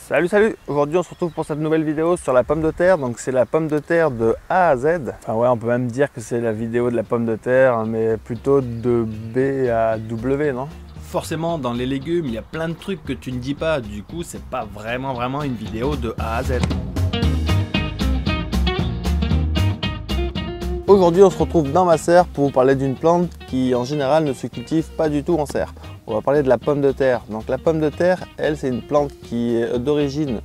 Salut salut, aujourd'hui on se retrouve pour cette nouvelle vidéo sur la pomme de terre. Donc c'est la pomme de terre de A à Z. Enfin ouais, on peut même dire que c'est la vidéo de la pomme de terre, mais plutôt de B à W, non? Forcément, dans les légumes, il y a plein de trucs que tu ne dis pas, du coup c'est pas vraiment une vidéo de A à Z. Aujourd'hui on se retrouve dans ma serre pour vous parler d'une plante qui en général ne se cultive pas du tout en serre. On va parler de la pomme de terre. Donc la pomme de terre, elle, c'est une plante qui est d'origine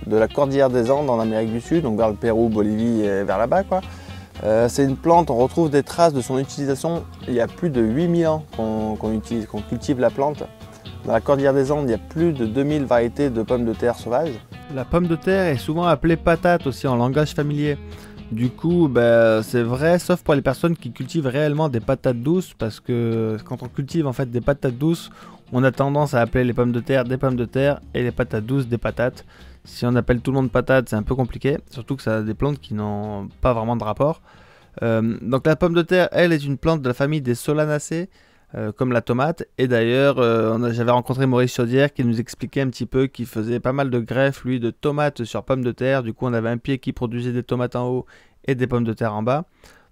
de la cordillère des Andes en Amérique du Sud, donc vers le Pérou, Bolivie et vers là-bas, quoi. C'est une plante, on retrouve des traces de son utilisation il y a plus de 8000 ans qu'on cultive la plante. Dans la cordillère des Andes, il y a plus de 2000 variétés de pommes de terre sauvages. La pomme de terre est souvent appelée patate aussi en langage familier. Du coup, c'est vrai, sauf pour les personnes qui cultivent réellement des patates douces, parce que quand on cultive en fait des patates douces, on a tendance à appeler les pommes de terre des pommes de terre et les patates douces des patates. Si on appelle tout le monde patate, c'est un peu compliqué, surtout que ça a des plantes qui n'ont pas vraiment de rapport. Donc la pomme de terre, elle, est une plante de la famille des solanacées, comme la tomate. Et d'ailleurs, j'avais rencontré Maurice Chaudière qui nous expliquait un petit peu qu'il faisait pas mal de greffes, lui, de tomates sur pommes de terre. Du coup, on avait un pied qui produisait des tomates en haut et des pommes de terre en bas.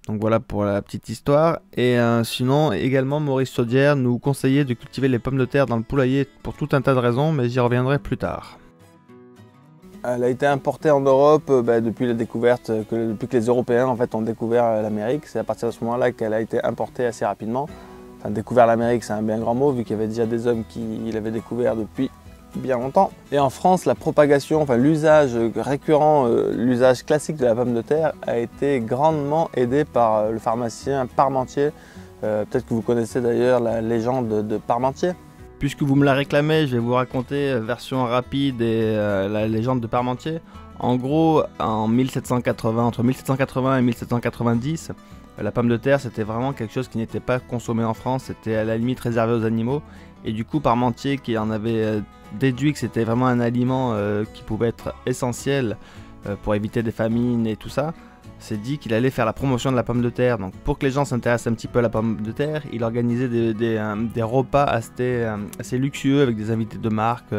Donc voilà pour la petite histoire. Et sinon, également, Maurice Chaudière nous conseillait de cultiver les pommes de terre dans le poulailler pour tout un tas de raisons, mais j'y reviendrai plus tard. Elle a été importée en Europe depuis la découverte, depuis que les Européens en fait, ont découvert l'Amérique. C'est à partir de ce moment-là qu'elle a été importée assez rapidement. Enfin, découvert l'Amérique, c'est un bien grand mot, vu qu'il y avait déjà des hommes qui l'avaient découvert depuis bien longtemps. Et en France, la propagation, enfin l'usage récurrent, l'usage classique de la pomme de terre a été grandement aidé par le pharmacien Parmentier. Peut-être que vous connaissez d'ailleurs la légende de Parmentier. Puisque vous me la réclamez, je vais vous raconter version rapide et la légende de Parmentier. En gros, en 1780, entre 1780 et 1790, la pomme de terre, c'était vraiment quelque chose qui n'était pas consommé en France, c'était à la limite réservé aux animaux. Et du coup, Parmentier, qui en avait déduit que c'était vraiment un aliment qui pouvait être essentiel pour éviter des famines et tout ça, s'est dit qu'il allait faire la promotion de la pomme de terre. Donc pour que les gens s'intéressent un petit peu à la pomme de terre, il organisait des repas assez luxueux avec des invités de marque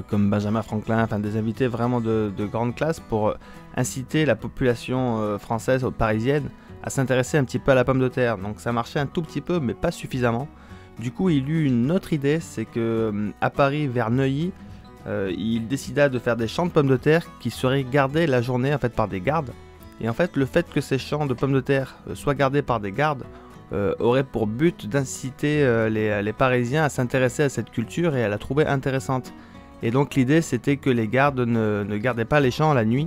comme Benjamin Franklin, enfin des invités vraiment de grande classe pour inciter la population française, parisienne, à s'intéresser un petit peu à la pomme de terre. Donc ça marchait un tout petit peu, mais pas suffisamment. Du coup, il eut une autre idée, c'est que à Paris, vers Neuilly, il décida de faire des champs de pommes de terre qui seraient gardés la journée en fait par des gardes. Et en fait, le fait que ces champs de pommes de terre soient gardés par des gardes aurait pour but d'inciter les Parisiens à s'intéresser à cette culture et à la trouver intéressante. Et donc l'idée, c'était que les gardes ne gardaient pas les champs la nuit,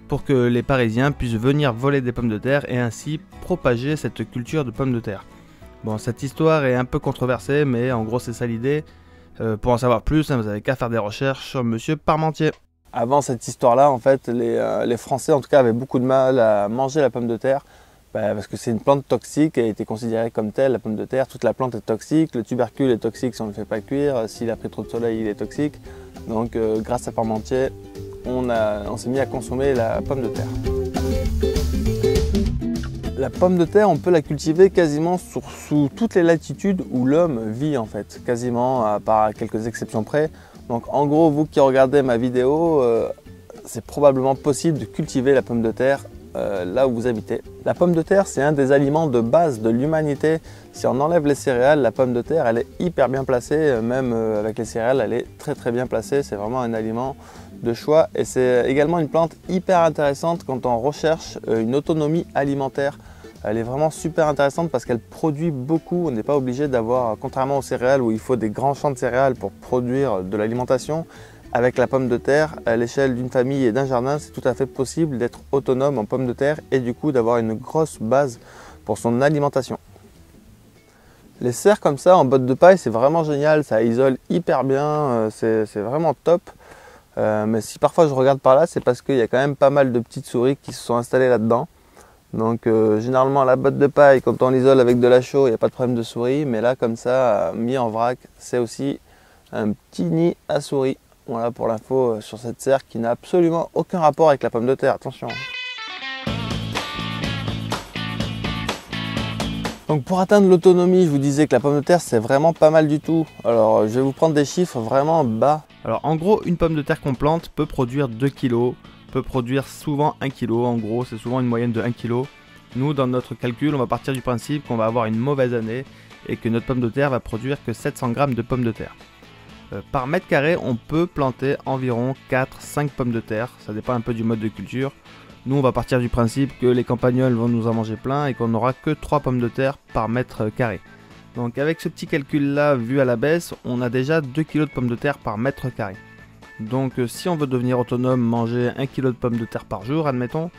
pour que les Parisiens puissent venir voler des pommes de terre et ainsi propager cette culture de pommes de terre. Bon, cette histoire est un peu controversée, mais en gros c'est ça l'idée. Pour en savoir plus, vous n'avez qu'à faire des recherches sur Monsieur Parmentier. Avant cette histoire-là, en fait, les Français en tout cas avaient beaucoup de mal à manger la pomme de terre, parce que c'est une plante toxique et a été considérée comme telle, la pomme de terre. Toute la plante est toxique, le tubercule est toxique si on ne le fait pas cuire, s'il a pris trop de soleil il est toxique. Donc grâce à Parmentier, on s'est mis à consommer la pomme de terre. La pomme de terre, on peut la cultiver quasiment sous toutes les latitudes où l'homme vit en fait, quasiment, à part quelques exceptions près. Donc en gros, vous qui regardez ma vidéo, c'est probablement possible de cultiver la pomme de terre là où vous habitez. La pomme de terre, c'est un des aliments de base de l'humanité. Si on enlève les céréales, la pomme de terre, elle est hyper bien placée, même avec les céréales, elle est très bien placée. C'est vraiment un aliment de choix et c'est également une plante hyper intéressante quand on recherche une autonomie alimentaire. Elle est vraiment super intéressante parce qu'elle produit beaucoup. On n'est pas obligé d'avoir, contrairement aux céréales où il faut des grands champs de céréales pour produire de l'alimentation, avec la pomme de terre, à l'échelle d'une famille et d'un jardin, c'est tout à fait possible d'être autonome en pommes de terre et du coup d'avoir une grosse base pour son alimentation. Les serres comme ça en botte de paille, c'est vraiment génial, ça isole hyper bien, c'est vraiment top. Mais si parfois je regarde par là, c'est parce qu'il y a quand même pas mal de petites souris qui se sont installées là-dedans. Donc généralement la botte de paille, quand on l'isole avec de la chaux, il n'y a pas de problème de souris. Mais là comme ça, mis en vrac, c'est aussi un petit nid à souris. Voilà pour l'info sur cette serre qui n'a absolument aucun rapport avec la pomme de terre, attention. Donc pour atteindre l'autonomie, je vous disais que la pomme de terre c'est vraiment pas mal du tout. Alors je vais vous prendre des chiffres vraiment bas. Alors en gros, une pomme de terre qu'on plante peut produire 2 kg, peut produire souvent 1 kg, en gros c'est souvent une moyenne de 1 kg. Nous dans notre calcul on va partir du principe qu'on va avoir une mauvaise année et que notre pomme de terre va produire que 700 g de pommes de terre. Par mètre carré on peut planter environ 4-5 pommes de terre, ça dépend un peu du mode de culture. Nous on va partir du principe que les campagnols vont nous en manger plein et qu'on n'aura que 3 pommes de terre par mètre carré. Donc avec ce petit calcul là vu à la baisse, on a déjà 2 kg de pommes de terre par mètre carré. Donc si on veut devenir autonome, manger 1 kg de pommes de terre par jour, admettons,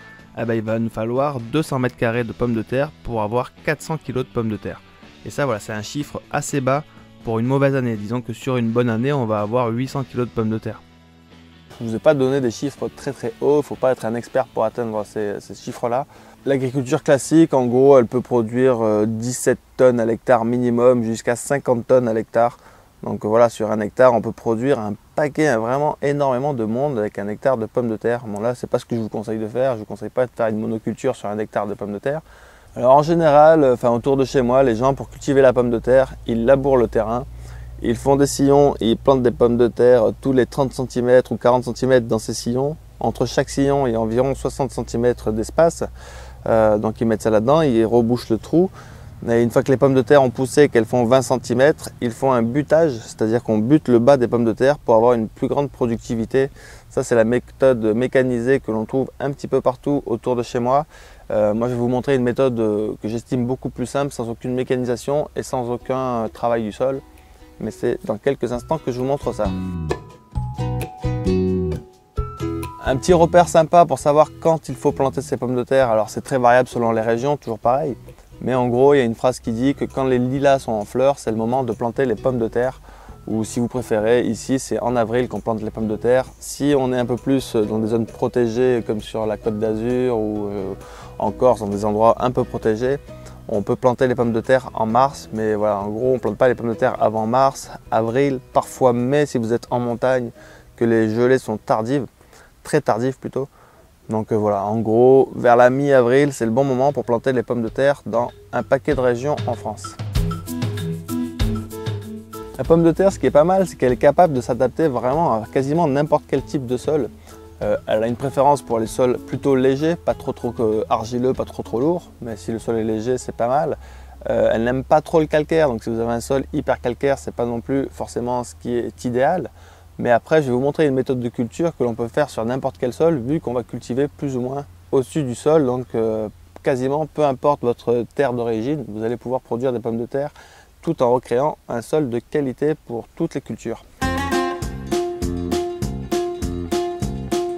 eh ben, il va nous falloir 200 mètres carrés de pommes de terre pour avoir 400 kg de pommes de terre. Et ça voilà, c'est un chiffre assez bas pour une mauvaise année. Disons que sur une bonne année, on va avoir 800 kg de pommes de terre. Je ne vous ai pas donné des chiffres très hauts, il ne faut pas être un expert pour atteindre ces chiffres-là. L'agriculture classique, en gros, elle peut produire 17 tonnes à l'hectare minimum jusqu'à 50 tonnes à l'hectare. Donc voilà, sur un hectare, on peut produire un paquet, vraiment énormément de monde avec un hectare de pommes de terre. Bon là, c'est pas ce que je vous conseille de faire. Je ne vous conseille pas de faire une monoculture sur un hectare de pommes de terre. Alors en général, autour de chez moi, les gens pour cultiver la pomme de terre, ils labourent le terrain. Ils font des sillons et ils plantent des pommes de terre tous les 30 cm ou 40 cm dans ces sillons. Entre chaque sillon, il y a environ 60 cm d'espace. Donc ils mettent ça là-dedans, ils rebouchent le trou. Et une fois que les pommes de terre ont poussé, qu'elles font 20 cm, ils font un butage, c'est-à-dire qu'on bute le bas des pommes de terre pour avoir une plus grande productivité. Ça, c'est la méthode mécanisée que l'on trouve un petit peu partout autour de chez moi. Moi, je vais vous montrer une méthode que j'estime beaucoup plus simple, sans aucune mécanisation et sans aucun travail du sol. Mais c'est dans quelques instants que je vous montre ça. Un petit repère sympa pour savoir quand il faut planter ces pommes de terre. Alors c'est très variable selon les régions, toujours pareil. Mais en gros, il y a une phrase qui dit que quand les lilas sont en fleurs, c'est le moment de planter les pommes de terre. Ou si vous préférez, ici c'est en avril qu'on plante les pommes de terre. Si on est un peu plus dans des zones protégées comme sur la Côte d'Azur ou en Corse, dans des endroits un peu protégés, on peut planter les pommes de terre en mars, mais voilà, en gros, on ne plante pas les pommes de terre avant mars, avril, parfois mai si vous êtes en montagne, que les gelées sont tardives, très tardives plutôt. Donc voilà, en gros, vers la mi-avril, c'est le bon moment pour planter les pommes de terre dans un paquet de régions en France. La pomme de terre, ce qui est pas mal, c'est qu'elle est capable de s'adapter vraiment à quasiment n'importe quel type de sol. Elle a une préférence pour les sols plutôt légers, pas trop argileux, pas trop lourd, mais si le sol est léger, c'est pas mal. Elle n'aime pas trop le calcaire, donc si vous avez un sol hyper calcaire, c'est pas non plus forcément ce qui est idéal. Mais après, je vais vous montrer une méthode de culture que l'on peut faire sur n'importe quel sol, vu qu'on va cultiver plus ou moins au-dessus du sol, donc quasiment peu importe votre terre d'origine, vous allez pouvoir produire des pommes de terre tout en recréant un sol de qualité pour toutes les cultures.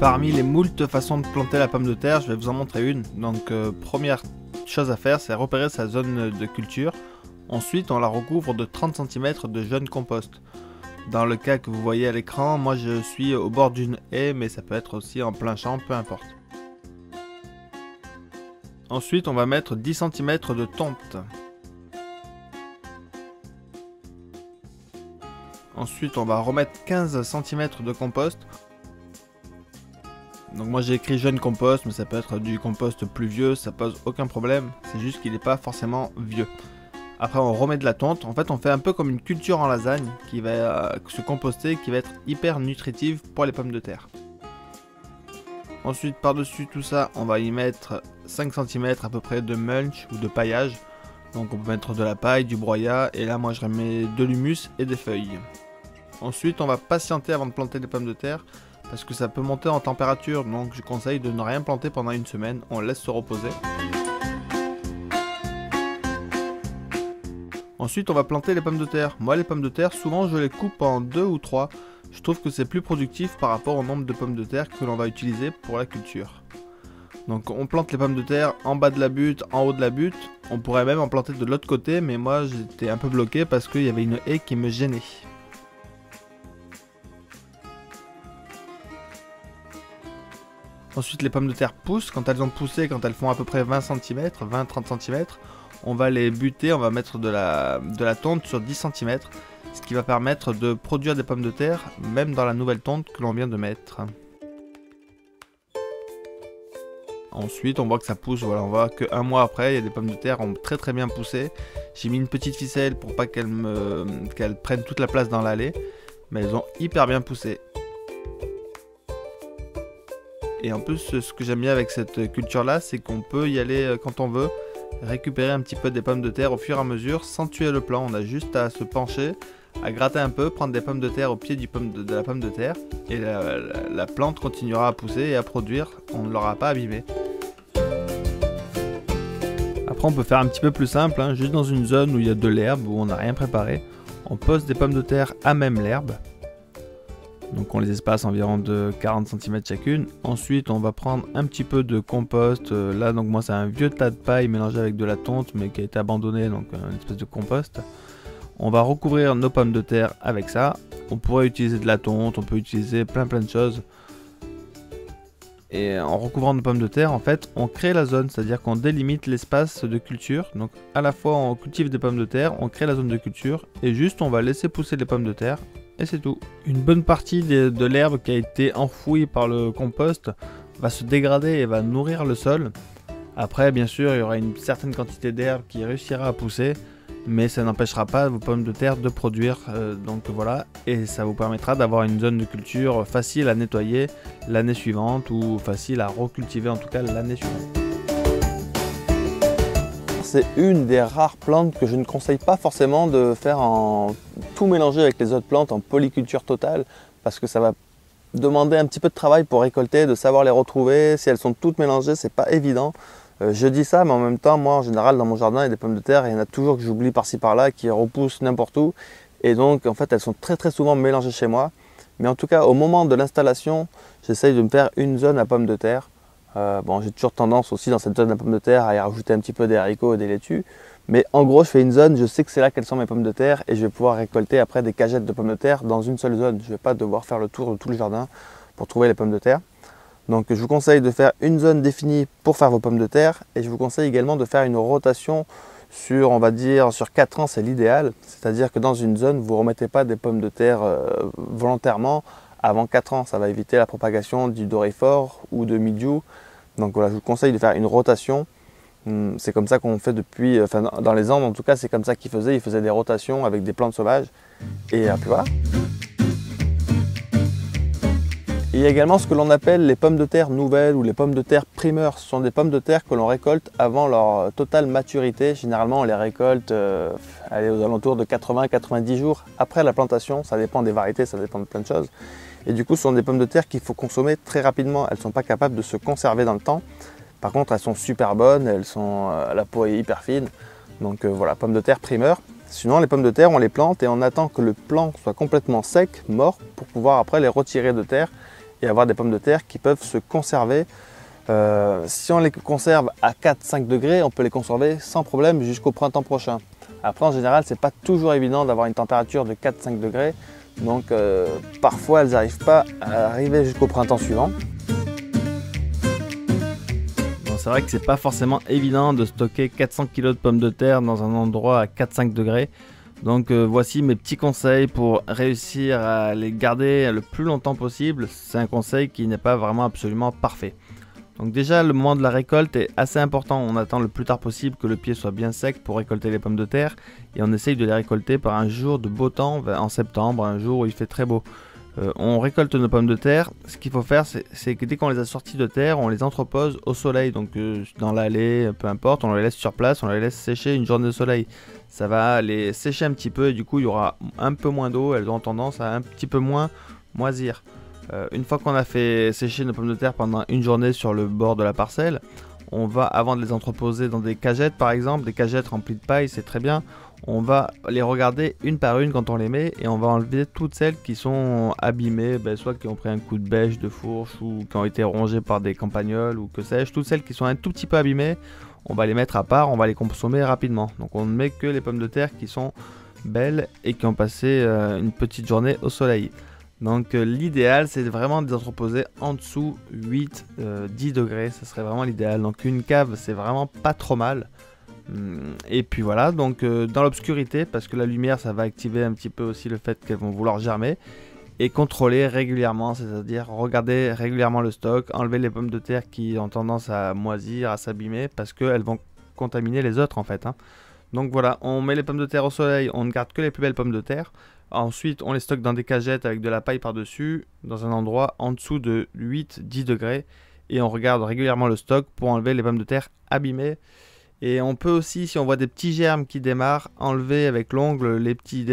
Parmi les moultes façons de planter la pomme de terre, je vais vous en montrer une. Donc première chose à faire, c'est repérer sa zone de culture. Ensuite, on la recouvre de 30 cm de jeune compost. Dans le cas que vous voyez à l'écran, moi je suis au bord d'une haie, mais ça peut être aussi en plein champ, peu importe. Ensuite, on va mettre 10 cm de tonte. Ensuite, on va remettre 15 cm de compost. Donc moi j'ai écrit jeune compost, mais ça peut être du compost plus vieux, ça pose aucun problème. C'est juste qu'il n'est pas forcément vieux. Après on remet de la tonte. En fait on fait un peu comme une culture en lasagne qui va se composter, qui va être hyper nutritive pour les pommes de terre. Ensuite par-dessus tout ça, on va y mettre 5 cm à peu près de mulch ou de paillage. Donc on peut mettre de la paille, du broyat, et là moi je remets de l'humus et des feuilles. Ensuite on va patienter avant de planter les pommes de terre, parce que ça peut monter en température, donc je conseille de ne rien planter pendant une semaine, on laisse se reposer. Ensuite on va planter les pommes de terre. Moi les pommes de terre, souvent je les coupe en 2 ou 3. Je trouve que c'est plus productif par rapport au nombre de pommes de terre que l'on va utiliser pour la culture. Donc on plante les pommes de terre en bas de la butte, en haut de la butte. On pourrait même en planter de l'autre côté, mais moi j'étais un peu bloqué parce qu'il y avait une haie qui me gênait. Ensuite les pommes de terre poussent, quand elles ont poussé, quand elles font à peu près 20 cm, 20-30 cm, on va les buter, on va mettre de la tonte sur 10 cm, ce qui va permettre de produire des pommes de terre, même dans la nouvelle tonte que l'on vient de mettre. Ensuite on voit que ça pousse, voilà, on voit qu'un mois après, il y a des pommes de terre ont très bien poussé. J'ai mis une petite ficelle pour pas qu'elles prennent toute la place dans l'allée. mais elles ont hyper bien poussé. Et en plus, ce que j'aime bien avec cette culture-là, c'est qu'on peut y aller quand on veut, récupérer un petit peu des pommes de terre au fur et à mesure sans tuer le plant. On a juste à se pencher, à gratter un peu, prendre des pommes de terre au pied de la pomme de terre, et la plante continuera à pousser et à produire. On ne l'aura pas abîmé. Après, on peut faire un petit peu plus simple, hein, juste dans une zone où il y a de l'herbe, où on n'a rien préparé. On pose des pommes de terre à même l'herbe. Donc on les espace environ de 40 cm chacune. Ensuite on va prendre un petit peu de compost. Là donc moi c'est un vieux tas de paille mélangé avec de la tonte mais qui a été abandonné, donc une espèce de compost. On va recouvrir nos pommes de terre avec ça. On pourrait utiliser de la tonte, on peut utiliser plein de choses. Et en recouvrant nos pommes de terre, en fait, on crée la zone, c'est-à-dire qu'on délimite l'espace de culture. Donc à la fois on cultive des pommes de terre, on crée la zone de culture et juste on va laisser pousser les pommes de terre. Et c'est tout. Une bonne partie de l'herbe qui a été enfouie par le compost va se dégrader et va nourrir le sol. Après, bien sûr, il y aura une certaine quantité d'herbe qui réussira à pousser, mais ça n'empêchera pas vos pommes de terre de produire. Donc voilà, et ça vous permettra d'avoir une zone de culture facile à nettoyer l'année suivante ou facile à recultiver en tout cas l'année suivante. C'est une des rares plantes que je ne conseille pas forcément de faire en tout mélanger avec les autres plantes en polyculture totale, parce que ça va demander un petit peu de travail pour récolter, de savoir les retrouver. Si elles sont toutes mélangées, c'est pas évident. Je dis ça, mais en même temps, moi en général dans mon jardin il y a des pommes de terre, il y en a toujours que j'oublie par-ci par-là, qui repoussent n'importe où, et donc en fait elles sont très souvent mélangées chez moi. Mais en tout cas au moment de l'installation, j'essaye de me faire une zone à pommes de terre. Bon, j'ai toujours tendance aussi dans cette zone de pommes de terre à y rajouter un petit peu des haricots et des laitues. Mais en gros, je fais une zone, je sais que c'est là qu'elles sont mes pommes de terre et je vais pouvoir récolter après des cagettes de pommes de terre dans une seule zone. Je ne vais pas devoir faire le tour de tout le jardin pour trouver les pommes de terre. Donc je vous conseille de faire une zone définie pour faire vos pommes de terre et je vous conseille également de faire une rotation sur, on va dire, sur 4 ans, c'est l'idéal. C'est-à-dire que dans une zone, vous ne remettez pas des pommes de terre volontairement avant 4 ans. Ça va éviter la propagation du doryphore ou de mildiou. Donc voilà, je vous conseille de faire une rotation. C'est comme ça qu'on fait depuis, enfin dans les Andes en tout cas, c'est comme ça qu'ils faisaient. Ils faisaient des rotations avec des plantes sauvages. Et puis voilà. Il y a également ce que l'on appelle les pommes de terre nouvelles ou les pommes de terre primeurs. Ce sont des pommes de terre que l'on récolte avant leur totale maturité. Généralement, on les récolte aux alentours de 80-90 jours après la plantation. Ça dépend des variétés, ça dépend de plein de choses. Et du coup, ce sont des pommes de terre qu'il faut consommer très rapidement. Elles ne sont pas capables de se conserver dans le temps. Par contre, elles sont super bonnes, la peau est hyper fine. Donc voilà, pommes de terre primeur. Sinon, les pommes de terre, on les plante et on attend que le plant soit complètement sec, mort, pour pouvoir après les retirer de terre et avoir des pommes de terre qui peuvent se conserver. Si on les conserve à 4-5 degrés, on peut les conserver sans problème jusqu'au printemps prochain. Après, en général, c'est pas toujours évident d'avoir une température de 4-5 degrés. Donc parfois elles n'arrivent pas à arriver jusqu'au printemps suivant. Bon, c'est vrai que c'est pas forcément évident de stocker 400 kg de pommes de terre dans un endroit à 4-5 degrés. Donc voici mes petits conseils pour réussir à les garder le plus longtemps possible. C'est un conseil qui n'est pas vraiment absolument parfait. Donc déjà le moment de la récolte est assez important, on attend le plus tard possible que le pied soit bien sec pour récolter les pommes de terre et on essaye de les récolter par un jour de beau temps en septembre, un jour où il fait très beau. On récolte nos pommes de terre, ce qu'il faut faire c'est que dès qu'on les a sorties de terre, on les entrepose au soleil, donc dans l'allée, peu importe, on les laisse sur place, on les laisse sécher une journée de soleil. Ça va les sécher un petit peu et du coup il y aura un peu moins d'eau, elles ont tendance à un petit peu moins moisir. Une fois qu'on a fait sécher nos pommes de terre pendant une journée sur le bord de la parcelle, on va, avant de les entreposer dans des cagettes par exemple, des cagettes remplies de paille, c'est très bien, on va les regarder une par une quand on les met et on va enlever toutes celles qui sont abîmées, soit qui ont pris un coup de bêche, de fourche ou qui ont été rongées par des campagnols ou que sais-je, toutes celles qui sont un tout petit peu abîmées, on va les mettre à part, on va les consommer rapidement. Donc on ne met que les pommes de terre qui sont belles et qui ont passé une petite journée au soleil. Donc l'idéal c'est vraiment de les entreposer en dessous 8-10 degrés, ce serait vraiment l'idéal. Donc une cave c'est vraiment pas trop mal. Et puis voilà, donc dans l'obscurité, parce que la lumière ça va activer un petit peu aussi le fait qu'elles vont vouloir germer. Et contrôler régulièrement, c'est-à-dire regarder régulièrement le stock, enlever les pommes de terre qui ont tendance à moisir, à s'abîmer, parce qu'elles vont contaminer les autres en fait. Donc voilà, on met les pommes de terre au soleil, on ne garde que les plus belles pommes de terre. Ensuite, on les stocke dans des cagettes avec de la paille par-dessus, dans un endroit en dessous de 8-10 degrés. Et on regarde régulièrement le stock pour enlever les pommes de terre abîmées. Et on peut aussi, si on voit des petits germes qui démarrent, enlever avec l'ongle les petits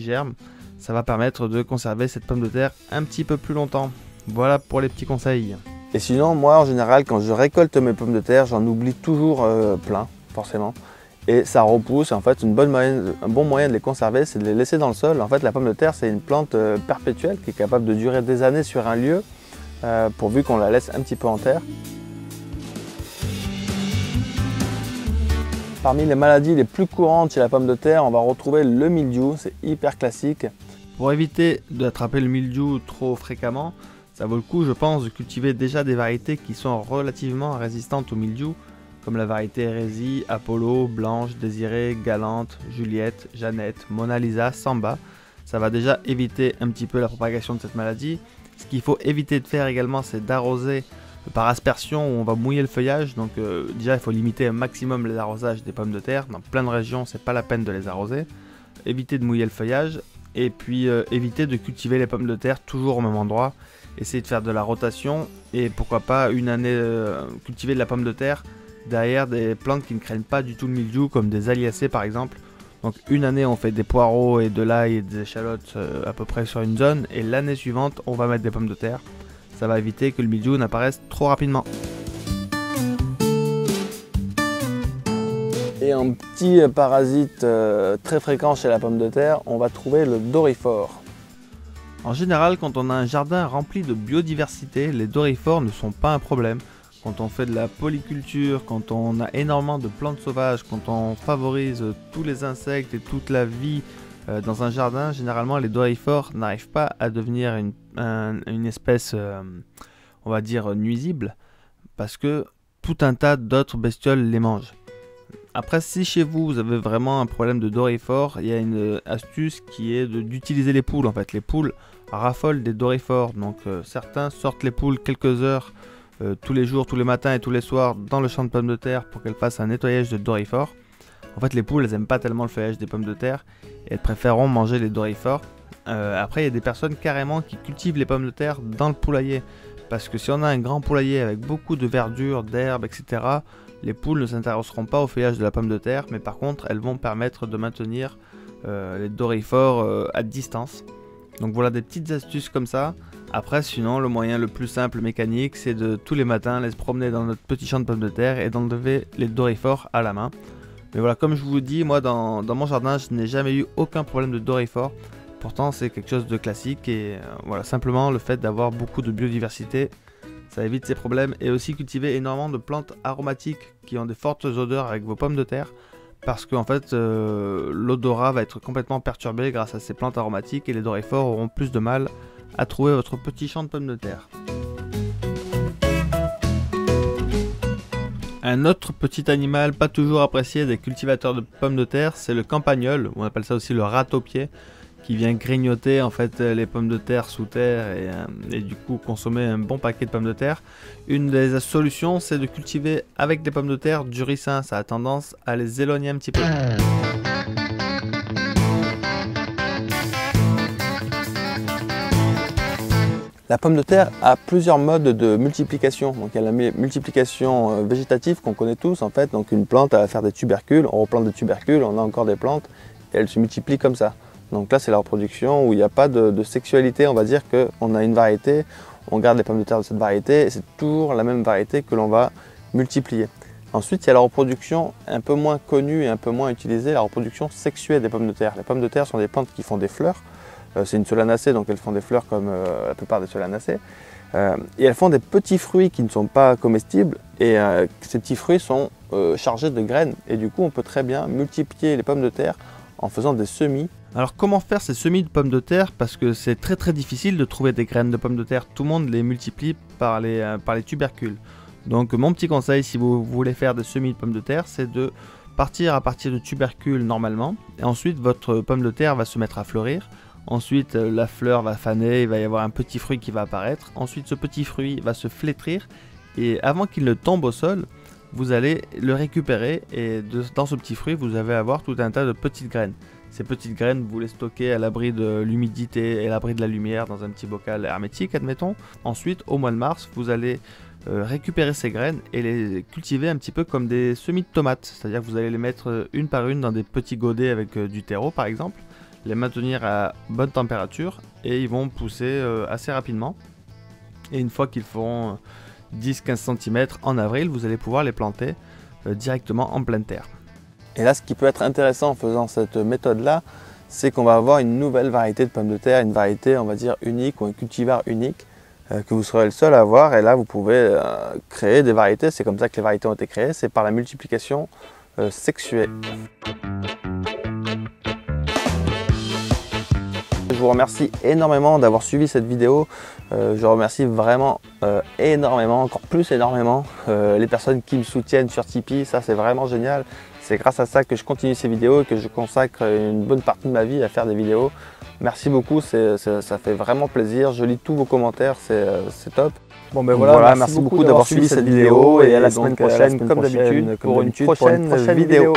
germes. Ça va permettre de conserver cette pomme de terre un petit peu plus longtemps. Voilà pour les petits conseils. Et sinon, moi en général, quand je récolte mes pommes de terre, j'en oublie toujours plein, forcément. Et ça repousse. En fait, un bon moyen de les conserver, c'est de les laisser dans le sol. En fait, la pomme de terre, c'est une plante perpétuelle qui est capable de durer des années sur un lieu, pourvu qu'on la laisse un petit peu en terre. Parmi les maladies les plus courantes chez la pomme de terre, on va retrouver le mildiou, c'est hyper classique. Pour éviter d'attraper le mildiou trop fréquemment, ça vaut le coup, je pense, de cultiver déjà des variétés qui sont relativement résistantes au mildiou, comme la variété Hérésie, Apollo, Blanche, Désirée, Galante, Juliette, Jeannette, Mona Lisa, Samba. Ça va déjà éviter un petit peu la propagation de cette maladie. Ce qu'il faut éviter de faire également, c'est d'arroser par aspersion où on va mouiller le feuillage. Donc déjà, il faut limiter un maximum les arrosages des pommes de terre. Dans plein de régions, c'est pas la peine de les arroser. Éviter de mouiller le feuillage et puis éviter de cultiver les pommes de terre toujours au même endroit. Essayer de faire de la rotation et pourquoi pas une année cultiver de la pomme de terre derrière des plantes qui ne craignent pas du tout le mildiou, comme des aliacées par exemple. Donc une année on fait des poireaux et de l'ail et des échalotes à peu près sur une zone, et l'année suivante on va mettre des pommes de terre. Ça va éviter que le mildiou n'apparaisse trop rapidement. Et un petit parasite très fréquent chez la pomme de terre, on va trouver le doryphore. En général, quand on a un jardin rempli de biodiversité, les doryphores ne sont pas un problème. Quand on fait de la polyculture, quand on a énormément de plantes sauvages, quand on favorise tous les insectes et toute la vie dans un jardin, généralement les doryphores n'arrivent pas à devenir une espèce, on va dire, nuisible, parce que tout un tas d'autres bestioles les mangent. Après, si chez vous, vous avez vraiment un problème de doryphores, il y a une astuce qui est d'utiliser les poules. En fait, les poules raffolent des doryphores, donc certains sortent les poules quelques heures tous les jours, tous les matins et tous les soirs dans le champ de pommes de terre pour qu'elles fassent un nettoyage de doryphores. En fait, les poules, elles n'aiment pas tellement le feuillage des pommes de terre et elles préféreront manger les doryphores. Après, il y a des personnes carrément qui cultivent les pommes de terre dans le poulailler. Parce que si on a un grand poulailler avec beaucoup de verdure, d'herbes, etc., les poules ne s'intéresseront pas au feuillage de la pomme de terre, mais par contre, elles vont permettre de maintenir les doryphores à distance. Donc voilà des petites astuces comme ça. Après, sinon, le moyen le plus simple mécanique, c'est de tous les matins aller se promener dans notre petit champ de pommes de terre et d'enlever les doryphores à la main. Mais voilà, comme je vous dis, moi dans mon jardin, je n'ai jamais eu aucun problème de doryphores. Pourtant, c'est quelque chose de classique et voilà, simplement le fait d'avoir beaucoup de biodiversité, ça évite ces problèmes. Et aussi cultiver énormément de plantes aromatiques qui ont des fortes odeurs avec vos pommes de terre. Parce qu'en fait, l'odorat va être complètement perturbé grâce à ces plantes aromatiques et les doryphores auront plus de mal à trouver votre petit champ de pommes de terre. Un autre petit animal pas toujours apprécié des cultivateurs de pommes de terre, c'est le campagnol, on appelle ça aussi le râteau-pied, qui vient grignoter en fait les pommes de terre sous terre et du coup consommer un bon paquet de pommes de terre. Une des solutions, c'est de cultiver avec des pommes de terre du ricin, ça a tendance à les éloigner un petit peu. La pomme de terre a plusieurs modes de multiplication. Donc il y a la multiplication végétative qu'on connaît tous en fait. Donc une plante elle va faire des tubercules, on replante des tubercules, on a encore des plantes et elles se multiplient comme ça. Donc là c'est la reproduction où il n'y a pas de sexualité, on va dire qu'on a une variété, on garde les pommes de terre de cette variété et c'est toujours la même variété que l'on va multiplier. Ensuite il y a la reproduction un peu moins connue et un peu moins utilisée, la reproduction sexuée des pommes de terre. Les pommes de terre sont des plantes qui font des fleurs. C'est une solanacée, donc elles font des fleurs comme la plupart des solanacées. Et elles font des petits fruits qui ne sont pas comestibles. Et ces petits fruits sont chargés de graines. Et du coup, on peut très bien multiplier les pommes de terre en faisant des semis. Alors comment faire ces semis de pommes de terre? Parce que c'est très difficile de trouver des graines de pommes de terre. Tout le monde les multiplie par les tubercules. Donc mon petit conseil, si vous voulez faire des semis de pommes de terre, c'est de partir à partir de tubercules normalement. Et ensuite, votre pomme de terre va se mettre à fleurir. Ensuite, la fleur va faner, il va y avoir un petit fruit qui va apparaître. Ensuite, ce petit fruit va se flétrir. Et avant qu'il ne tombe au sol, vous allez le récupérer. Et dans ce petit fruit, vous allez avoir tout un tas de petites graines. Ces petites graines, vous les stockez à l'abri de l'humidité et à l'abri de la lumière dans un petit bocal hermétique, admettons. Ensuite, au mois de mars, vous allez récupérer ces graines et les cultiver un petit peu comme des semis de tomates. C'est-à-dire que vous allez les mettre une par une dans des petits godets avec du terreau par exemple, les maintenir à bonne température et ils vont pousser assez rapidement. Et une fois qu'ils feront 10-15 cm en avril, vous allez pouvoir les planter directement en pleine terre. Et là, ce qui peut être intéressant en faisant cette méthode-là, c'est qu'on va avoir une nouvelle variété de pommes de terre, une variété, on va dire, unique ou un cultivar unique que vous serez le seul à avoir. Et là, vous pouvez créer des variétés. C'est comme ça que les variétés ont été créées, c'est par la multiplication sexuée. Je vous remercie énormément d'avoir suivi cette vidéo. Je remercie vraiment énormément, encore plus énormément, les personnes qui me soutiennent sur Tipeee. Ça, c'est vraiment génial. C'est grâce à ça que je continue ces vidéos et que je consacre une bonne partie de ma vie à faire des vidéos. Merci beaucoup, ça fait vraiment plaisir. Je lis tous vos commentaires, c'est top. Bon ben voilà, merci beaucoup d'avoir suivi cette vidéo et à la semaine prochaine, comme d'habitude, pour une prochaine vidéo.